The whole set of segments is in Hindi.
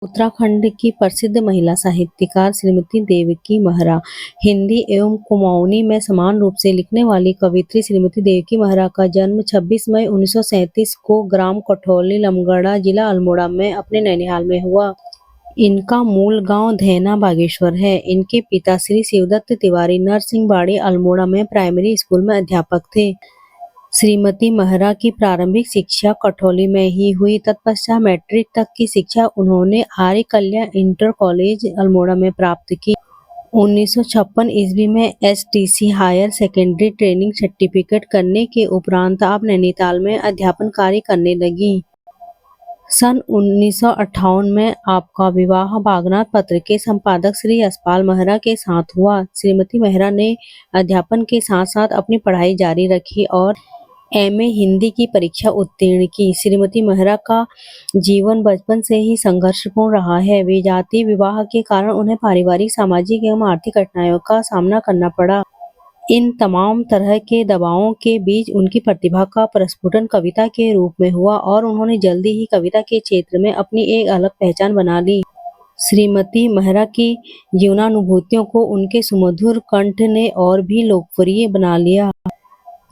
उत्तराखंड की प्रसिद्ध महिला साहित्यकार श्रीमती देवकी मेहरा हिंदी एवं कुमाऊनी में समान रूप से लिखने वाली कवयित्री श्रीमती देवकी मेहरा का जन्म 26 मई 1937 को ग्राम कठौली लमगड़ा जिला अल्मोड़ा में अपने नैनिहाल में हुआ। इनका मूल गांव धैना बागेश्वर है। इनके पिता श्री शिवदत्त तिवारी नरसिंहबाड़ी अल्मोड़ा में प्राइमरी स्कूल में अध्यापक थे। श्रीमती मेहरा की प्रारंभिक शिक्षा कठौली में ही हुई। तत्पश्चात मैट्रिक तक की शिक्षा उन्होंने आर्य कल्याण इंटर कॉलेज अल्मोड़ा में प्राप्त की। 1956 ईस्वी में STC higher secondary training certificate करने के उपरांत आप नैनीताल में अध्यापन कार्य करने लगी। सन 1958 में आपका विवाह बागनाथ पत्र के संपादक श्री यशपाल मेहरा के साथ हुआ। श्रीमती मेहरा ने अध्यापन के साथ साथ अपनी पढ़ाई जारी रखी और एमए हिंदी की परीक्षा उत्तीर्ण की। श्रीमती मेहरा का जीवन बचपन से ही संघर्षपूर्ण रहा है। वे जाति विवाह के कारण उन्हें पारिवारिक, सामाजिक एवं आर्थिक कठिनाइयों का सामना करना पड़ा। इन तमाम तरह के दबावों के बीच उनकी प्रतिभा का प्रस्फुटन कविता के रूप में हुआ और उन्होंने जल्दी ही कविता के क्षेत्र में अपनी एक अलग पहचान बना ली। श्रीमती मेहरा की जीवनानुभूतियों को उनके सुमधुर कंठ ने और भी लोकप्रिय बना लिया।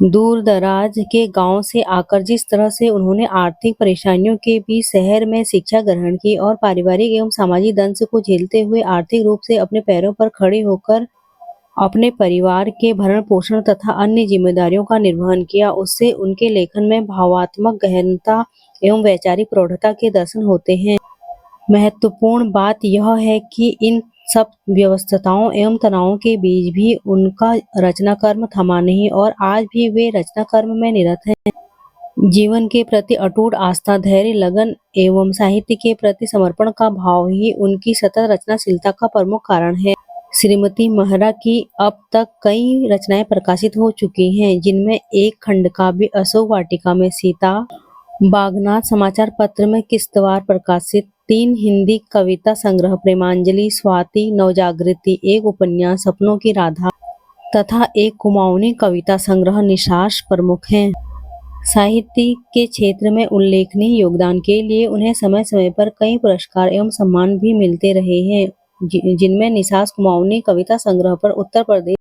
दूर दराज के गांव से आकर जिस तरह से उन्होंने आर्थिक परेशानियों के बीच शहर में शिक्षा ग्रहण की और पारिवारिक एवं सामाजिक दंश को झेलते हुए आर्थिक रूप से अपने पैरों पर खड़े होकर अपने परिवार के भरण पोषण तथा अन्य जिम्मेदारियों का निर्वहन किया, उससे उनके लेखन में भावात्मक गहनता एवं वैचारिक प्रौढ़ता के दर्शन होते हैं। महत्वपूर्ण बात यह है कि इन सब व्यस्तताओं एवं तनावों के बीच भी उनका रचना कर्म थमा नहीं और आज भी वे रचना कर्म में निरत हैं। जीवन के प्रति अटूट आस्था, धैर्य, लगन एवं साहित्य के प्रति समर्पण का भाव ही उनकी सतत रचनाशीलता का प्रमुख कारण है। श्रीमती मेहरा की अब तक कई रचनाएं प्रकाशित हो चुकी हैं, जिनमें एक खंडकाव्य अशोक वाटिका में सीता, बागनाथ समाचार पत्र में किश्तवाड़ प्रकाशित, 3 हिंदी कविता संग्रह प्रेमांजलि, स्वाति, नवजागृति, एक उपन्यास सपनों की राधा तथा एक कुमाऊनी कविता संग्रह निशास प्रमुख हैं। साहित्य के क्षेत्र में उल्लेखनीय योगदान के लिए उन्हें समय समय पर कई पुरस्कार एवं सम्मान भी मिलते रहे हैं, जिनमें निशास कुमाऊनी कविता संग्रह पर उत्तर प्रदेश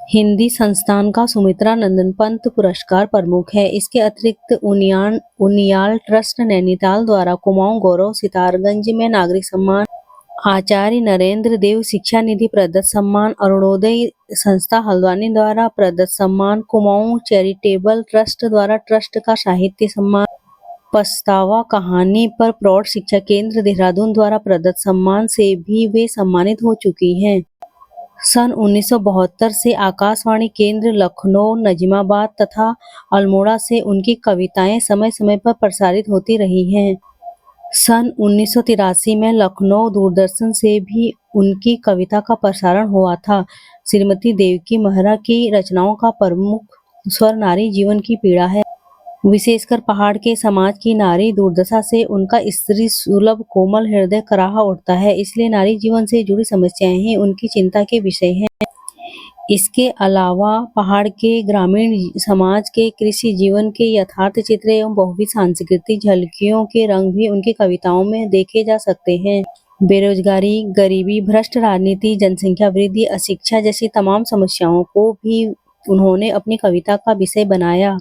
हिंदी संस्थान का सुमित्रा नंदन पंत पुरस्कार प्रमुख है। इसके अतिरिक्त उनियाल ट्रस्ट नैनीताल द्वारा कुमाऊं गौरव सितारगंज में नागरिक सम्मान, आचार्य नरेंद्र देव शिक्षा निधि प्रदत्त सम्मान, अरुणोदय संस्था हल्द्वानी द्वारा प्रदत्त सम्मान, कुमाऊं चैरिटेबल ट्रस्ट द्वारा ट्रस्ट का साहित्य सम्मान, पछतावा कहानी पर प्रौढ़ शिक्षा केंद्र देहरादून द्वारा प्रदत्त सम्मान से भी वे सम्मानित हो चुकी हैं। सन 1972 से आकाशवाणी केंद्र लखनऊ, नजीमाबाद तथा अल्मोड़ा से उनकी कविताएं समय समय पर प्रसारित होती रही हैं। सन 1983 में लखनऊ दूरदर्शन से भी उनकी कविता का प्रसारण हुआ था। श्रीमती देवकी मेहरा की रचनाओं का प्रमुख स्वर नारी जीवन की पीड़ा है। विशेषकर पहाड़ के समाज की नारी दुर्दशा से उनका स्त्री सुलभ कोमल हृदय कराह उठता है, इसलिए नारी जीवन से जुड़ी समस्याएं ही उनकी चिंता के विषय हैं। इसके अलावा पहाड़ के ग्रामीण समाज के कृषि जीवन के यथार्थ चित्र एवं बहुविध सांस्कृतिक झलकियों के रंग भी उनकी कविताओं में देखे जा सकते हैं। बेरोजगारी, गरीबी, भ्रष्ट राजनीति, जनसंख्या वृद्धि, अशिक्षा जैसी तमाम समस्याओं को भी उन्होंने अपनी कविता का विषय बनाया।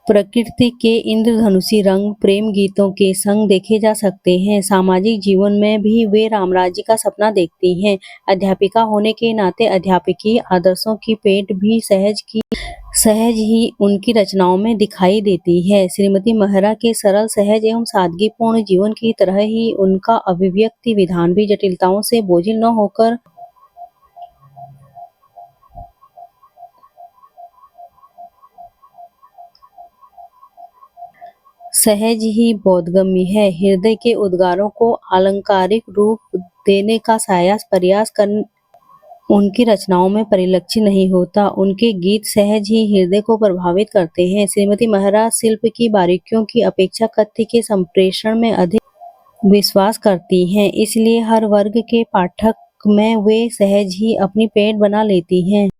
प्रकृति के इंद्रधनुषी रंग प्रेम गीतों के संग देखे जा सकते हैं। सामाजिक जीवन में भी वे रामराज्य का सपना देखती हैं। अध्यापिका होने के नाते अध्यापकीय आदर्शों की पेंट भी सहज ही उनकी रचनाओं में दिखाई देती है। श्रीमती मेहरा के सरल, सहज एवं सादगीपूर्ण जीवन की तरह ही उनका अभिव्यक्ति विधान भी जटिलताओं से बोझिल न होकर सहज ही बोधगम्य है। हृदय के उद्गारों को अलंकारिक रूप देने का सायास प्रयास उनकी रचनाओं में परिलक्षित नहीं होता। उनके गीत सहज ही हृदय को प्रभावित करते हैं। श्रीमती मेहरा शिल्प की बारीकियों की अपेक्षा कथ्य के संप्रेषण में अधिक विश्वास करती हैं, इसलिए हर वर्ग के पाठक में वे सहज ही अपनी पेंट बना लेती हैं।